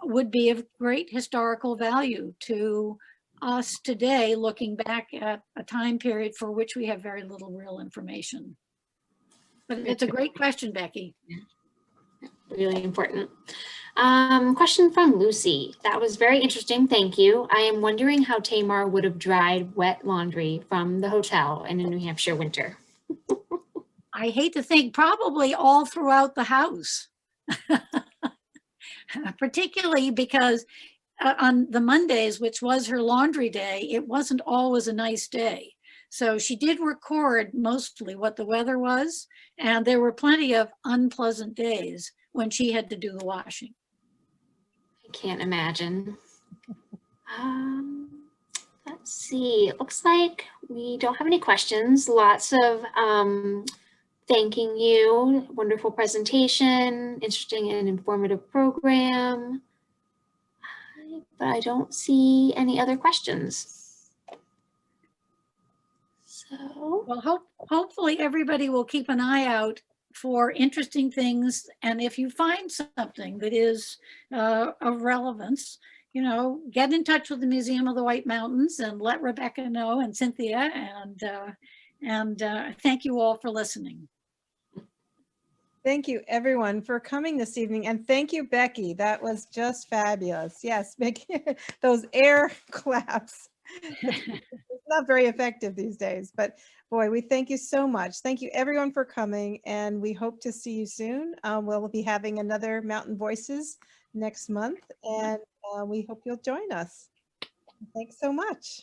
would be of great historical value to us today, looking back at a time period for which we have very little real information. But it's a great question, Becky. Really important. Question from Lucy. That was very interesting. Thank you. I am wondering how Tamar would have dried wet laundry from the hotel in a New Hampshire winter. I hate to think, probably all throughout the house, particularly because on the Mondays, which was her laundry day, it wasn't always a nice day. So she did record mostly what the weather was, and there were plenty of unpleasant days when she had to do the washing. I can't imagine. Let's see. It looks like we don't have any questions. Lots of thanking you. Wonderful presentation, interesting and informative program. But I don't see any other questions. So, well, hopefully everybody will keep an eye out for interesting things. And if you find something that is of relevance, you know, get in touch with the Museum of the White Mountains and let Rebecca know, and Cynthia, and thank you all for listening. Thank you everyone for coming this evening, and thank you, Becky. That was just fabulous. Yes, Becky, those air claps. It's not very effective these days, but boy, we thank you so much. Thank you everyone for coming, and we hope to see you soon. We'll be having another Mountain Voices next month, and we hope you'll join us. Thanks so much.